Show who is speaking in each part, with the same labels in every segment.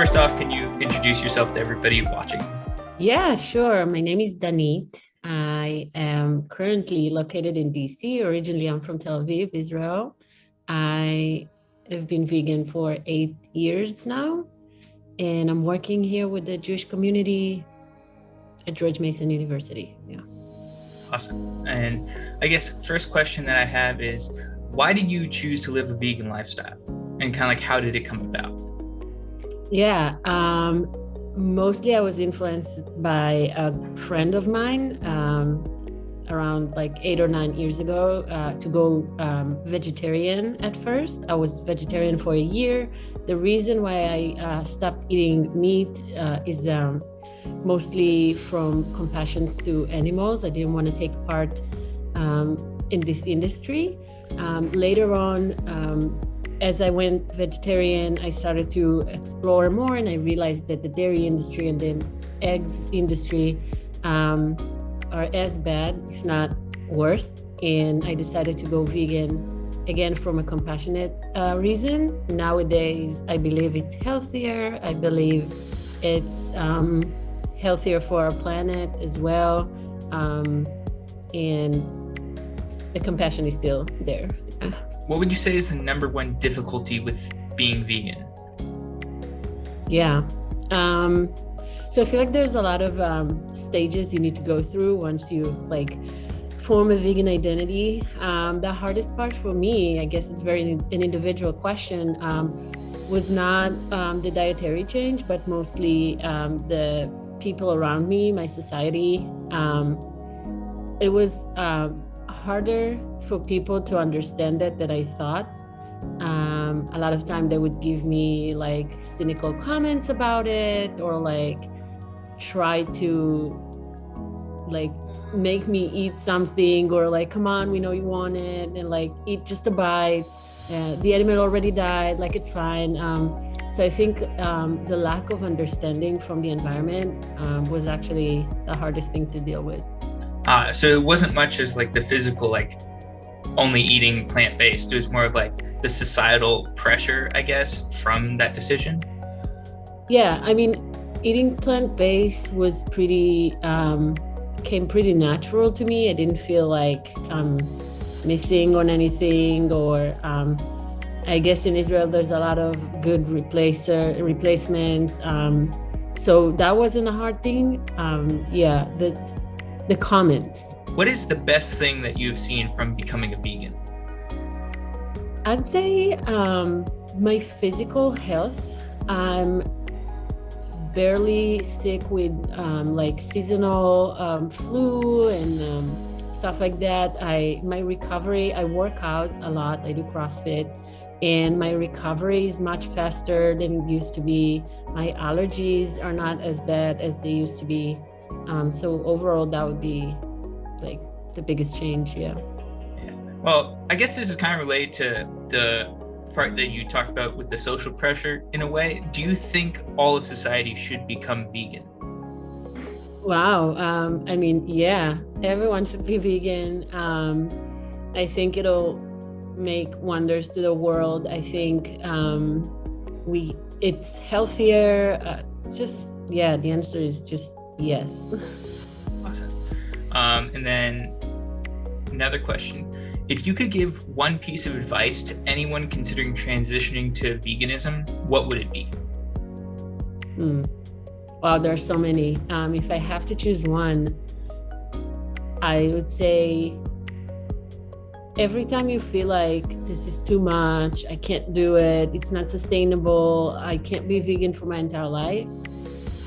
Speaker 1: first off, can you introduce yourself to everybody watching?
Speaker 2: Yeah, sure. My name is Danit. I am currently located in DC. Originally, I'm from Tel Aviv, Israel. I have been vegan for 8 years now, and I'm working here with the Jewish community at George Mason University. Yeah.
Speaker 1: Awesome. And I guess first question that I have is, why did you choose to live a vegan lifestyle? And kind of like, how did it come about?
Speaker 2: Yeah. Mostly I was influenced by a friend of mine around like 8 or 9 years ago to go vegetarian at first. I was vegetarian for a year. The reason why I stopped eating meat is mostly from compassion to animals. I didn't want to take part in this industry. Later on, as I went vegetarian, I started to explore more, and I realized that the dairy industry and the eggs industry are as bad, if not worse. And I decided to go vegan again from a compassionate reason. Nowadays, I believe it's healthier. I believe it's healthier for our planet as well. And the compassion is still there.
Speaker 1: What would you say is the number one difficulty with being vegan?
Speaker 2: Yeah. So I feel like there's a lot of stages you need to go through once you like form a vegan identity. The hardest part for me, I guess it's very an individual question, was not the dietary change, but mostly the people around me, my society. It was harder for people to understand that than I thought. A lot of time they would give me like cynical comments about it, or like try to like make me eat something, or like, come on, we know you want it, and like eat just a bite. The animal already died, like it's fine. So I think the lack of understanding from the environment was actually the hardest thing to deal with.
Speaker 1: So it wasn't much as like the physical, like only eating plant-based. It was more of like the societal pressure, I guess, from that decision.
Speaker 2: Yeah, I mean, eating plant-based was came pretty natural to me. I didn't feel like missing on anything, or I guess in Israel there's a lot of good replacements. So that wasn't a hard thing. Yeah, the comments.
Speaker 1: What is the best thing that you've seen from becoming a vegan?
Speaker 2: I'd say my physical health. I'm barely sick with like seasonal flu and stuff like that. My recovery, I work out a lot. I do CrossFit, and my recovery is much faster than it used to be. My allergies are not as bad as they used to be. So overall, that would be like the biggest change. Yeah.
Speaker 1: Well, I guess this is kind of related to the part that you talked about with the social pressure in a way. Do you think all of society should become vegan?
Speaker 2: Wow. I mean, yeah, everyone should be vegan. I think it'll make wonders to the world. I think it's healthier. The answer is just yes.
Speaker 1: Awesome. And then another question. If you could give one piece of advice to anyone considering transitioning to veganism, what would it be?
Speaker 2: Wow, there are so many. If I have to choose one, I would say every time you feel like this is too much, I can't do it, it's not sustainable, I can't be vegan for my entire life,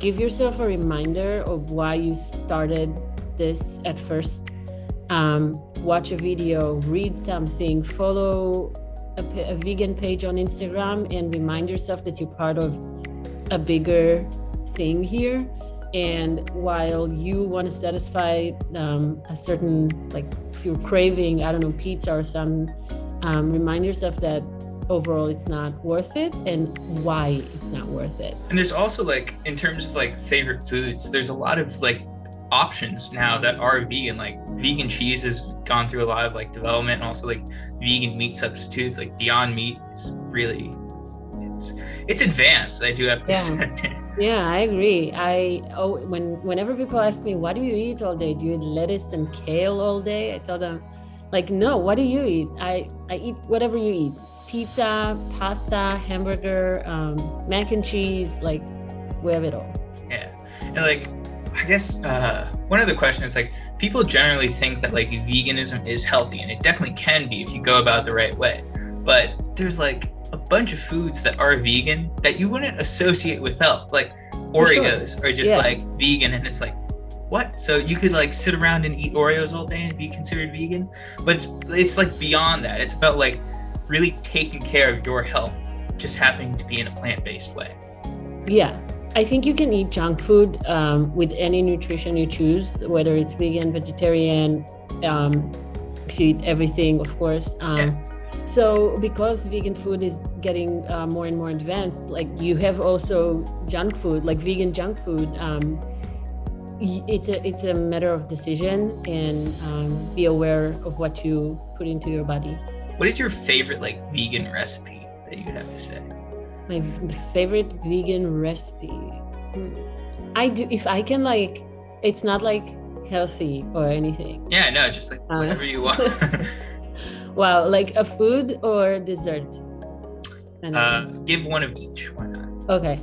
Speaker 2: give yourself a reminder of why you started this at first. Watch a video, read something, follow a vegan page on Instagram, and remind yourself that you're part of a bigger thing here. And while you want to satisfy a certain, like if you're craving, I don't know, pizza or some, remind yourself that overall it's not worth it, and why it's not worth it.
Speaker 1: And there's also like, in terms of like favorite foods, there's a lot of like options now that are vegan. Like vegan cheese has gone through a lot of like development, and also like vegan meat substitutes, like Beyond Meat is really it's advanced, I do have to
Speaker 2: Yeah.
Speaker 1: say.
Speaker 2: Yeah, I agree. Whenever people ask me, what do you eat all day? Do you eat lettuce and kale all day? I tell them, like, no, what do you eat? I eat whatever you eat. Pizza, pasta, hamburger, mac and cheese, like we have it all.
Speaker 1: Yeah. And like, I guess one other question is like, people generally think that like veganism is healthy, and it definitely can be if you go about it the right way. But there's like a bunch of foods that are vegan that you wouldn't associate with health. Like Oreos are just like vegan, and it's like, what? So you could like sit around and eat Oreos all day and be considered vegan? But it's like beyond that. It's about like really taking care of your health, just happening to be in a plant-based way.
Speaker 2: Yeah. I think you can eat junk food with any nutrition you choose, whether it's vegan, vegetarian, if you eat everything, of course. So because vegan food is getting more and more advanced, like you have also junk food, like vegan junk food. It's a matter of decision, and be aware of what you put into your body.
Speaker 1: What is your favorite like vegan recipe that you would have to say?
Speaker 2: My favorite vegan recipe. I do, if I can, like, it's not like healthy or anything.
Speaker 1: Yeah, no, just like whatever you want.
Speaker 2: Wow, like a food or dessert?
Speaker 1: Give one of each. Why not?
Speaker 2: Okay.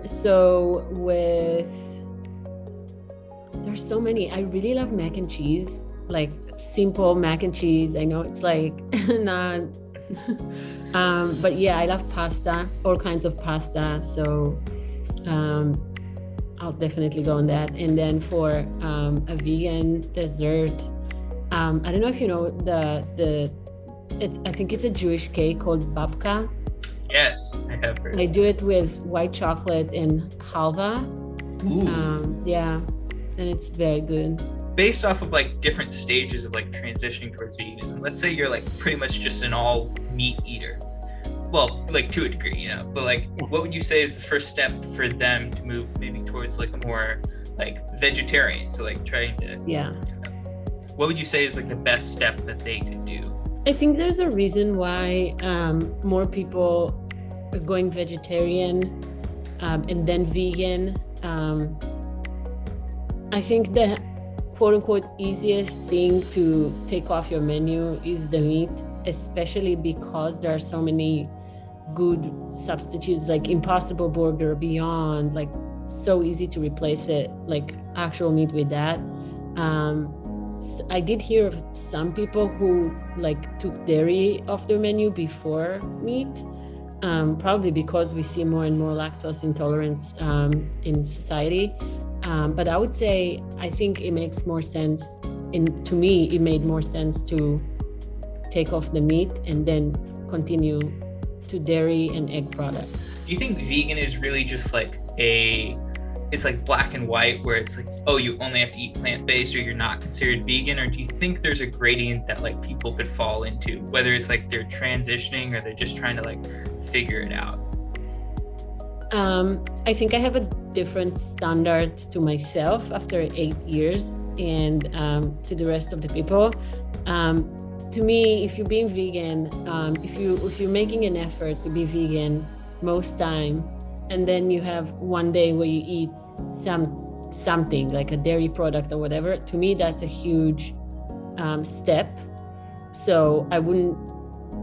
Speaker 2: So there's so many. I really love mac and cheese, like simple mac and cheese. I know it's like not. But yeah, I love pasta, all kinds of pasta. So I'll definitely go on that. And then for a vegan dessert, I don't know if you know I think it's a Jewish cake called babka.
Speaker 1: Yes, I have heard.
Speaker 2: I do it with white chocolate and halva. Yeah, and it's very good.
Speaker 1: Based off of like different stages of like transitioning towards veganism, let's say you're like pretty much just an all meat eater. Well, like to a degree, you know, but like what would you say is the first step for them to move maybe towards like a more like vegetarian? So like trying to, what would you say is like the best step that they could do?
Speaker 2: I think there's a reason why more people are going vegetarian and then vegan. I think the quote unquote easiest thing to take off your menu is the meat, especially because there are so many good substitutes like Impossible Burger, Beyond, like so easy to replace it, like actual meat with that. I did hear of some people who like took dairy off their menu before meat, probably because we see more and more lactose intolerance in society. But I would say, I think it makes more sense, to me, it made more sense to take off the meat and then continue to dairy and egg products.
Speaker 1: Do you think vegan is really just like it's like black and white where it's like, oh, you only have to eat plant-based or you're not considered vegan? Or do you think there's a gradient that like people could fall into, whether it's like they're transitioning or they're just trying to like figure it out?
Speaker 2: I think I have a different standard to myself after 8 years and to the rest of the people. To me, if you're being vegan, if you're making an effort to be vegan most time, and then you have one day where you eat something like a dairy product or whatever, to me that's a huge step. So I wouldn't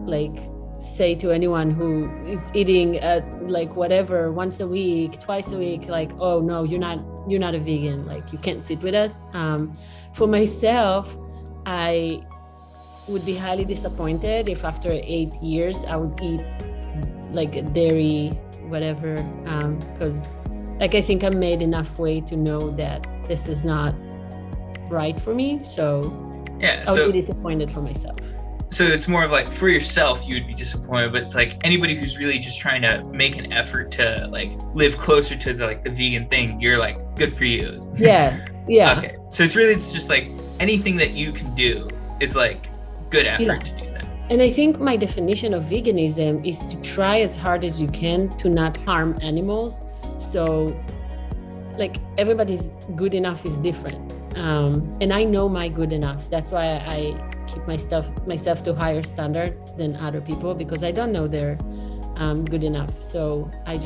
Speaker 2: like say to anyone who is eating like whatever once a week, twice a week, like, oh no, you're not a vegan, like you can't sit with us. For myself, I would be highly disappointed if after 8 years I would eat like a dairy whatever, because like I think I made enough weight to know that this is not right for me. So
Speaker 1: yeah,
Speaker 2: I would be disappointed for myself.
Speaker 1: So it's more of like for yourself, you would be disappointed, but it's like anybody who's really just trying to make an effort to like live closer to the vegan thing, you're like, good for you.
Speaker 2: Yeah.
Speaker 1: Okay. So it's just like anything that you can do is like good effort to do that.
Speaker 2: And I think my definition of veganism is to try as hard as you can to not harm animals. So like everybody's good enough is different. And I know my good enough. That's why I keep myself to higher standards than other people, because I don't know their good enough. So I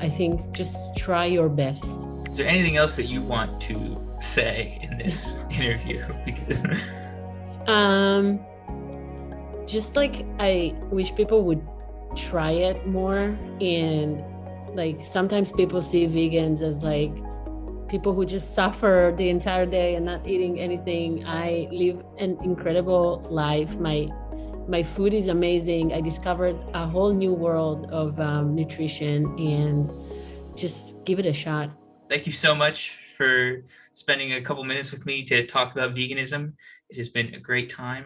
Speaker 2: think just try your best.
Speaker 1: Is there anything else that you want to say in this interview? Because
Speaker 2: just like I wish people would try it more, and like sometimes people see vegans as like people who just suffer the entire day and not eating anything. I live an incredible life. My food is amazing. I discovered a whole new world of nutrition, and just give it a shot.
Speaker 1: thank you so much for spending a couple minutes with me to talk about veganism. It has been a great time.